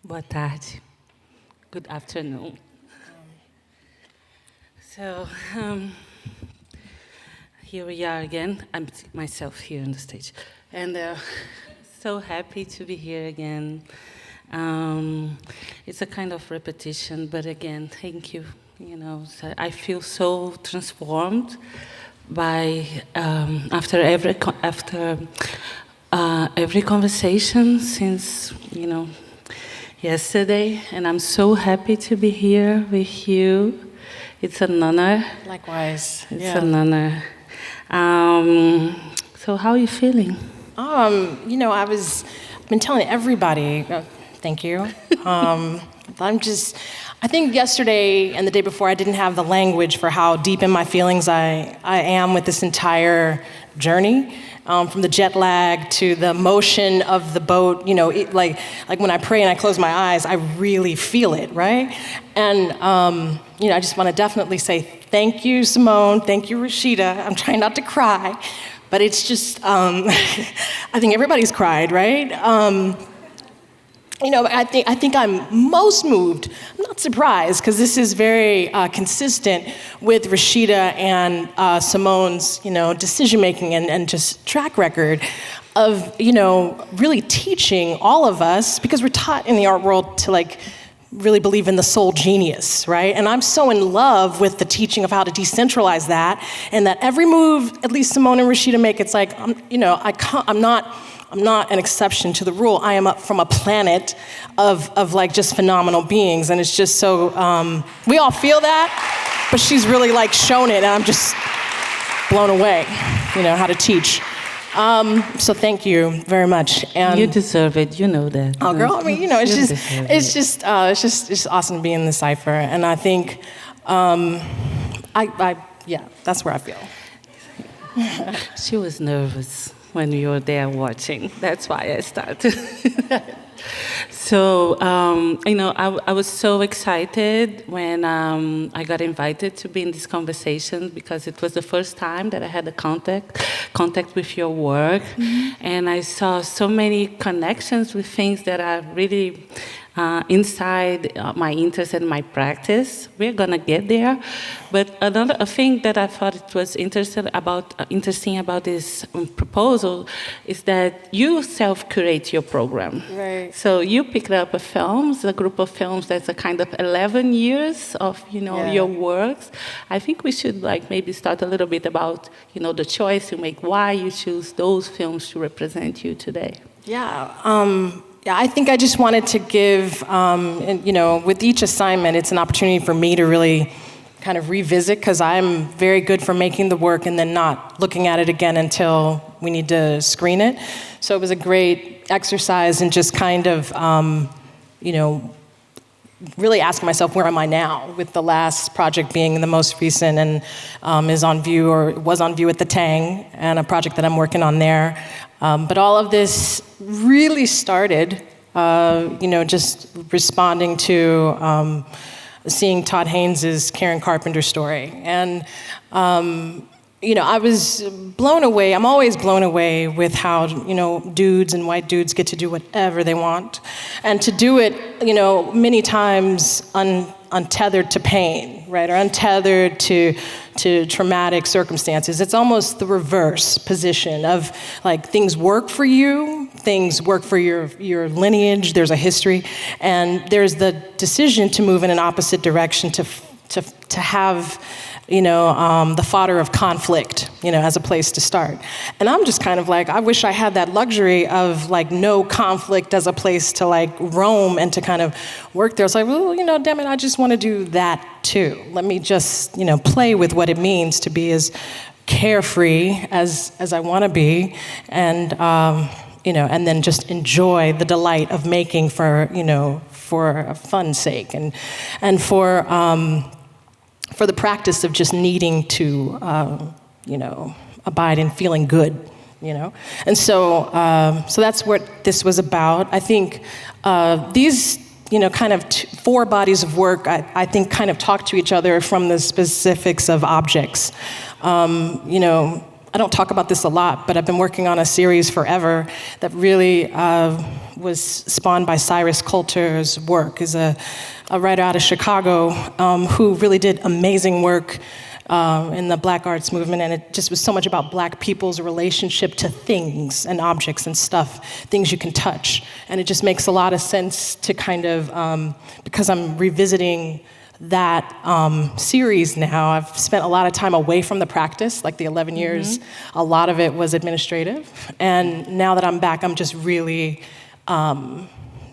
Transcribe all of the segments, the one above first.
Boa tarde. Good afternoon. Here we are again. I'm myself here on the stage. And so happy to be here again. It's a kind of repetition, but again, thank you. So I feel so transformed by after every conversation since yesterday, and I'm so happy to be here with you. It's an honor. Likewise. It's an honor. So how are you feeling? I've been telling everybody, thank you. I think yesterday and the day before I didn't have the language for how deep in my feelings I am with this entire journey. From the jet lag to the motion of the boat, like when I pray and I close my eyes, I really feel it, right? And, I just want to definitely say thank you, Simone, thank you, Rashida. I'm trying not to cry, but it's just, I think everybody's cried, right? I think I'm most moved. I'm not surprised, because this is very consistent with Rashida and Simone's, decision-making and just track record of, really teaching all of us, because we're taught in the art world to, really believe in the soul genius, right? And I'm so in love with the teaching of how to decentralize that, and that every move, at least Simone and Rashida make, it's like, I'm not an exception to the rule. I am up from a planet of just phenomenal beings, and it's just so, we all feel that, but she's really shown it, and I'm just blown away, how to teach. So thank you very much. And you deserve it, you know that. Oh, girl, I mean, it's just awesome to be in the cipher, and I think, that's where I feel. She was nervous when you were there watching. That's why I started. So, I was so excited when I got invited to be in this conversation, because it was the first time that I had a contact with your work. Mm-hmm. And I saw so many connections with things that are really inside my interest and my practice. We're gonna get there, but a thing that I thought it was interesting about this proposal is that you self-curate your program. Right. So you picked up a group of films that's a kind of 11 years of your works. I think we should maybe start a little bit about the choice you make, why you choose those films to represent you today. Yeah, I think I just wanted to give, with each assignment, it's an opportunity for me to really kind of revisit, because I'm very good for making the work and then not looking at it again until we need to screen it. So it was a great exercise in just kind of, really asking myself, where am I now? With the last project being the most recent and was on view at the Tang, and a project that I'm working on there. But all of this really started, just responding to seeing Todd Haynes' Karen Carpenter story. And, I was blown away. I'm always blown away with how, dudes and white dudes get to do whatever they want. And to do it, many times untethered to pain, right? Or untethered to traumatic circumstances. It's almost the reverse position of things work for you, things work for your lineage, there's a history, and there's the decision to move in an opposite direction, to have the fodder of conflict, as a place to start. And I'm just kind of I wish I had that luxury of no conflict as a place to roam and to kind of work there. It's well, damn it, I just want to do that too. Let me just, play with what it means to be as carefree as I want to be, and, and then just enjoy the delight of making for a fun's sake, and for the practice of just needing to, abide in feeling good, And so that's what this was about. I think these, kind of four bodies of work, I think kind of talk to each other from the specifics of objects. I don't talk about this a lot, but I've been working on a series forever that really was spawned by Cyrus Coulter's work. Is a writer out of Chicago who really did amazing work in the Black arts movement, and it just was so much about Black people's relationship to things and objects and stuff, things you can touch. And it just makes a lot of sense to kind of, because I'm revisiting that series now, I've spent a lot of time away from the practice, like the 11 years, a lot of it was administrative. And now that I'm back, I'm just really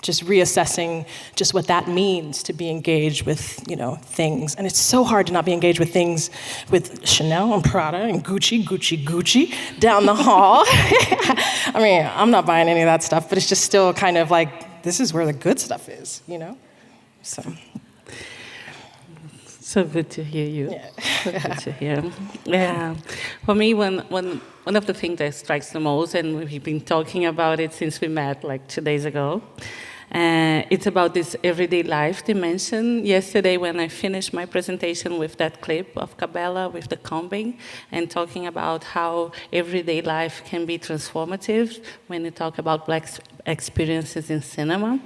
just reassessing just what that means to be engaged with, things. And it's so hard to not be engaged with things with Chanel and Prada and Gucci down the hall. I mean, I'm not buying any of that stuff, but it's just still kind of like, this is where the good stuff is, So. So good to hear you. Yeah. So good to hear. Yeah. For me, one of the things that strikes the most, and we've been talking about it since we met like 2 days ago, it's about this everyday life dimension. Yesterday, when I finished my presentation with that clip of Cabela with the combing, and talking about how everyday life can be transformative when you talk about Black experiences in cinema.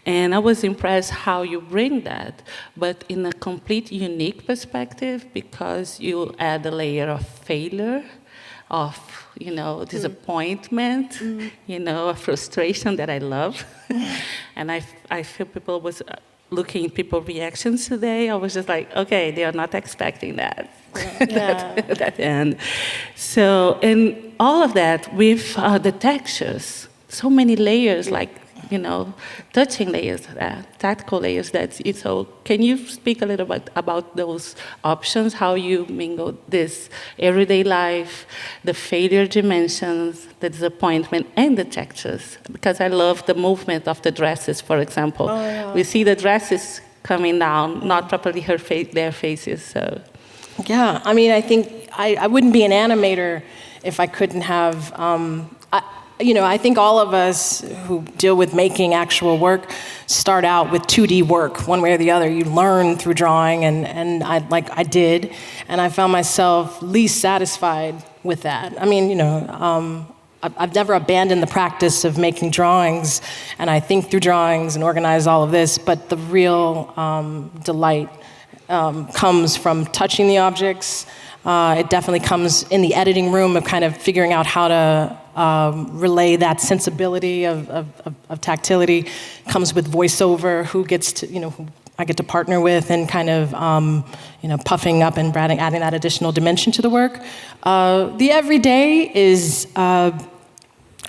And I was impressed how you bring that, but in a complete unique perspective, because you add a layer of failure, of disappointment, a frustration that I love. And I feel people was looking at people's reactions today. I was just like, okay, they are not expecting that. Yeah. that end. So, and all of that with the textures, so many layers, like, touching layers, tactile layers. So can you speak a little bit about those options, how you mingle this everyday life, the failure dimensions, the disappointment, and the textures? Because I love the movement of the dresses, for example. Oh, yeah. We see the dresses coming down, not properly their faces. So. Yeah, I mean, I think I wouldn't be an animator if I couldn't have... I think all of us who deal with making actual work start out with 2D work, one way or the other. You learn through drawing, and I did, and I found myself least satisfied with that. I mean, I've never abandoned the practice of making drawings, and I think through drawings and organize all of this, but the real delight comes from touching the objects. It definitely comes in the editing room of kind of figuring out how to relay that sensibility of tactility. Comes with voiceover, who gets to, who I get to partner with, and kind of, puffing up and adding that additional dimension to the work. The everyday is,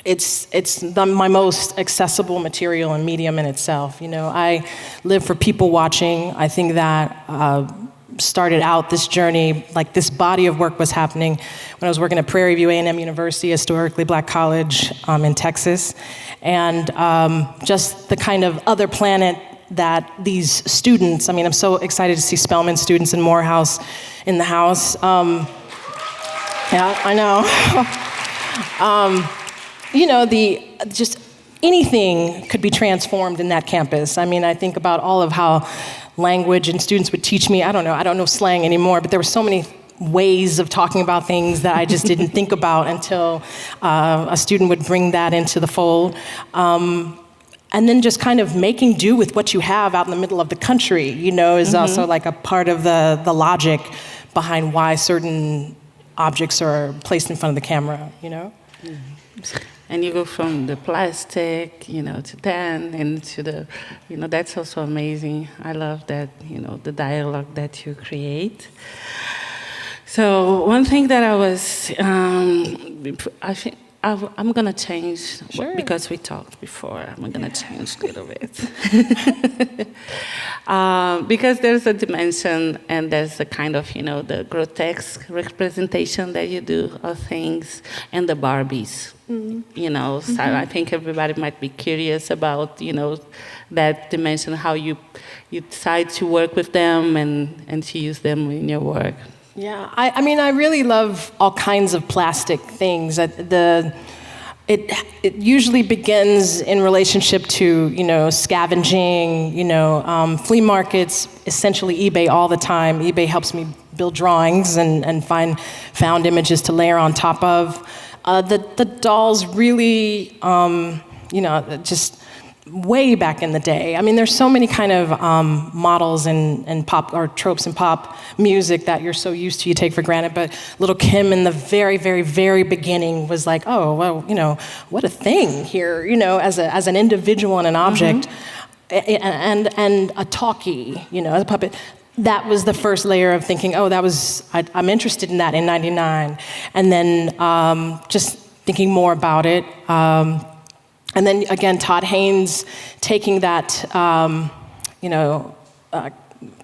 it's my most accessible material and medium in itself. I live for people watching. I think that started out this journey, like this body of work was happening when I was working at Prairie View A&M University, a historically Black college in Texas. And just the kind of other planet that these students, I'm so excited to see Spelman students in Morehouse in the house. Yeah, I know. Just anything could be transformed in that campus. I think about all of how language and students would teach me. I don't know slang anymore, but there were so many ways of talking about things that I just didn't think about until a student would bring that into the fold. And then just kind of making do with what you have out in the middle of the country, is also like a part of the logic behind why certain objects are placed in front of the camera, Mm-hmm. And you go from the plastic, to then, and to the, that's also amazing. I love that, the dialogue that you create. So one thing that I was, I think I'm going to change, sure. Because we talked before, I'm going to change a little bit. Because there's a dimension and there's a kind of, the grotesque representation that you do of things, and the Barbies. So I think everybody might be curious about, that dimension, how you decide to work with them and to use them in your work. Yeah, I really love all kinds of plastic things. It usually begins in relationship to, scavenging, flea markets, essentially eBay all the time. eBay helps me build drawings and find found images to layer on top of. The dolls really, just way back in the day. I mean, there's so many kind of models and pop or tropes in pop music that you're so used to, you take for granted. But Little Kim in the very, very, very beginning was like, oh, well, what a thing here, as an individual and an object, and a talkie, as a puppet. That was the first layer of thinking, oh, I'm interested in that in '99, and then just thinking more about it. And then again, Todd Haynes taking that,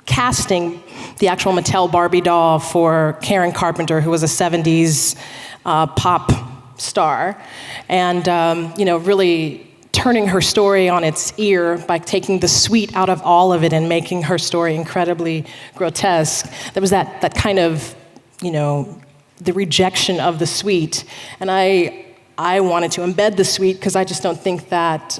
casting the actual Mattel Barbie doll for Karen Carpenter, who was a '70s pop star, and really turning her story on its ear by taking the sweet out of all of it and making her story incredibly grotesque. There was that kind of, the rejection of the sweet, and I wanted to embed the sweet because I just don't think that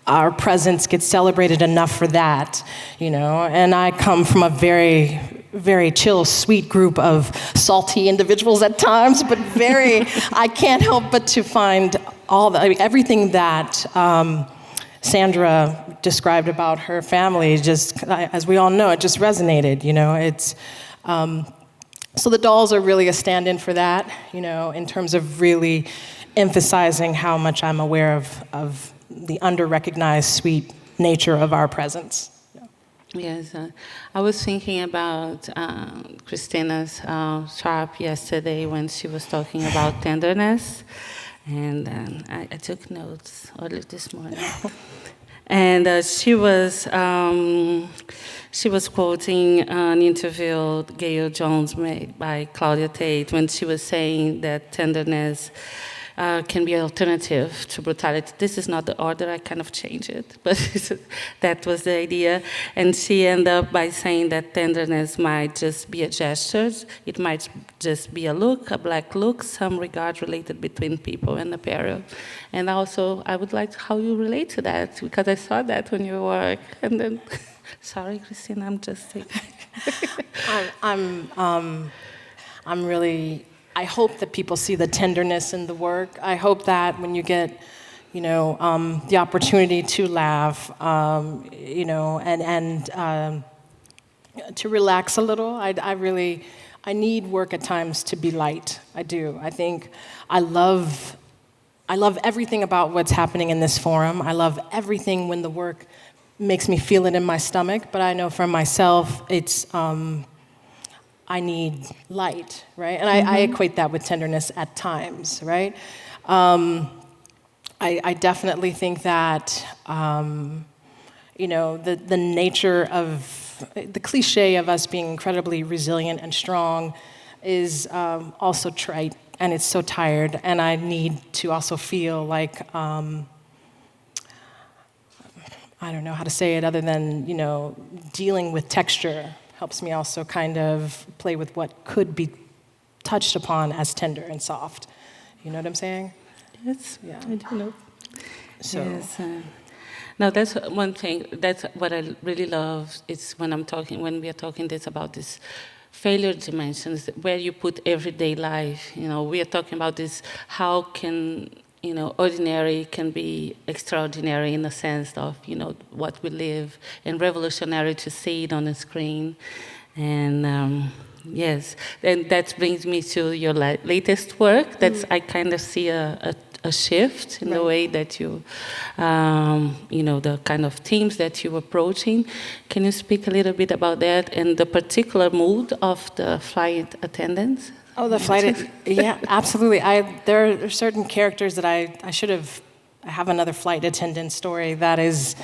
our presence gets celebrated enough for that, And I come from a very, very chill, sweet group of salty individuals at times, but I can't help but to find everything that Sandra described about her family, just, as we all know, it just resonated, It's, so the dolls are really a stand-in for that, in terms of really emphasizing how much I'm aware of the under-recognized sweet nature of our presence. Yes, I was thinking about Christina's Sharp yesterday when she was talking about tenderness, and I took notes early this morning. And she was quoting an interview Gail Jones made by Claudia Tate when she was saying that tenderness can be an alternative to brutality. This is not the order, I kind of changed it, but that was the idea. And she ended up by saying that tenderness might just be a gesture, it might just be a look, a black look, some regard related between people and apparel. And also, I would like how you relate to that, because I saw that when you work. And then, sorry, Christina, I'm just thinking. I'm really, I hope that people see the tenderness in the work. I hope that when you get, the opportunity to laugh, and to relax a little. I need work at times to be light. I do. I think I love everything about what's happening in this forum. I love everything when the work makes me feel it in my stomach, but I know for myself, it's, I need light, right? And I equate that with tenderness at times, right? I definitely think that, the nature of, the cliche of us being incredibly resilient and strong is also trite, and it's so tired, and I need to also feel like, I don't know how to say it other than, dealing with texture helps me also kind of play with what could be touched upon as tender and soft. You know what I'm saying? Yes, yeah. I do know. So. Yes, now that's one thing. That's what I really love. It's when we are talking about this failure dimensions, where you put everyday life. We are talking about this. How can ordinary can be extraordinary in the sense of what we live, and revolutionary to see it on the screen, and. Yes, and that brings me to your latest work. That's I kind of see a shift in the way that you, the kind of themes that you're approaching. Can you speak a little bit about that and the particular mood of the flight attendants? Oh, the flight, yeah, absolutely. There are certain characters that I have another flight attendant story that is,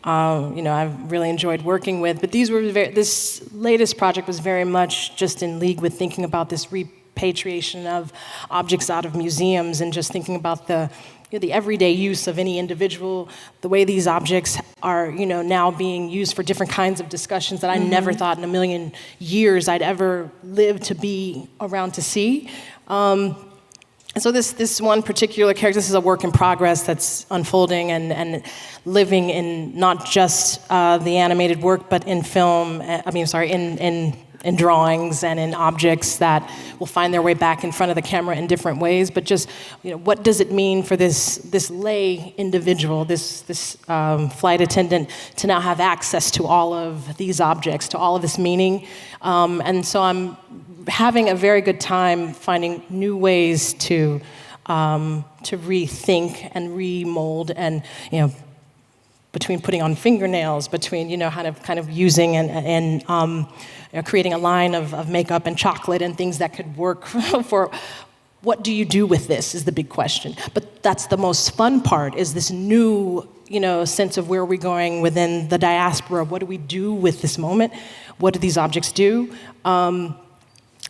I've really enjoyed working with. But this latest project was very much just in league with thinking about this repatriation of objects out of museums and just thinking about the everyday use of any individual, the way these objects are, now being used for different kinds of discussions that I never thought in a million years I'd ever live to be around to see. And so this one particular character, this is a work in progress that's unfolding and living in not just the animated work, but in film, in in drawings and in objects that will find their way back in front of the camera in different ways, but just, what does it mean for this lay individual, this flight attendant, to now have access to all of these objects, to all of this meaning? And so I'm having a very good time finding new ways to rethink and remold, and between putting on fingernails, between kind of using and creating a line of makeup and chocolate and things that could work for. What do you do with this is the big question. But that's the most fun part, is this new sense of where are we going within the diaspora. What do we do with this moment? What do these objects do?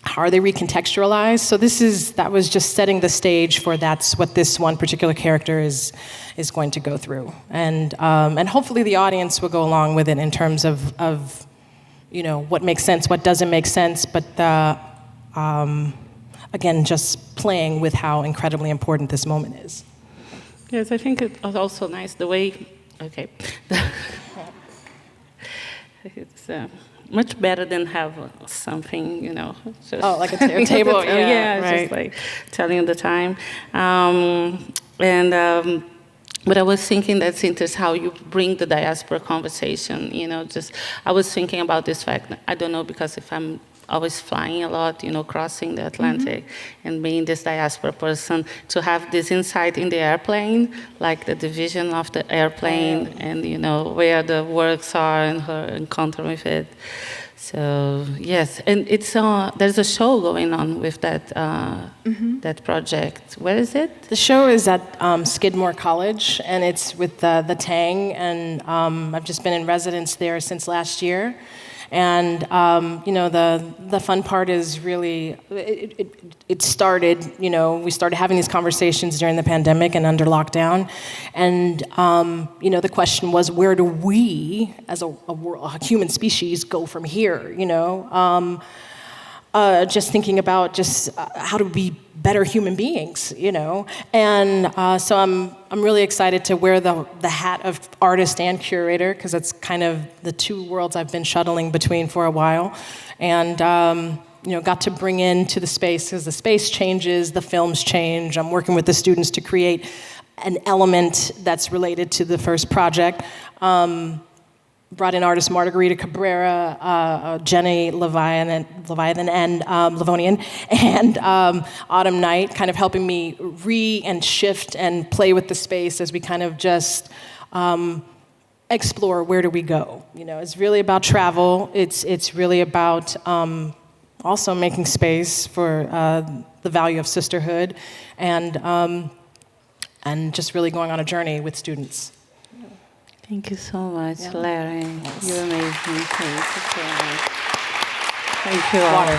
How are they recontextualized? So that was just setting the stage for that's what this one particular character is going to go through, and hopefully the audience will go along with it in terms of what makes sense, what doesn't make sense, but again, just playing with how incredibly important this moment is. Yes, I think it was also nice the way. Okay, it's. Much better than have something, just like a table, yeah, right. Just like telling the time. But I was thinking that's interesting how you bring the diaspora conversation. I was thinking about this fact. I don't know, because if I'm always flying a lot, crossing the Atlantic, and being this diaspora person, to have this insight in the airplane, like the division of the airplane, and where the works are and her encounter with it. So yes, and it's there's a show going on with that that project. Where is it? The show is at Skidmore College, and it's with the Tang, and I've just been in residence there since last year. And the fun part is really it started. We started having these conversations during the pandemic and under lockdown, and the question was, where do we, as a human species, go from here? Just thinking about how to be better human beings, and so I'm really excited to wear the hat of artist and curator, because that's kind of the two worlds I've been shuttling between for a while, and got to bring into the space, because the space changes, the films change. I'm working with the students to create an element that's related to the first project. Brought in artists Margarita Cabrera, Jenny Leviathan, and Livonian, and Autumn Night, kind of helping me and shift and play with the space as we kind of just explore where do we go. It's really about travel. It's really about also making space for the value of sisterhood, and just really going on a journey with students. Thank you so much, Larry. Yes. You're amazing. Thank you so much. Thank you all. Water.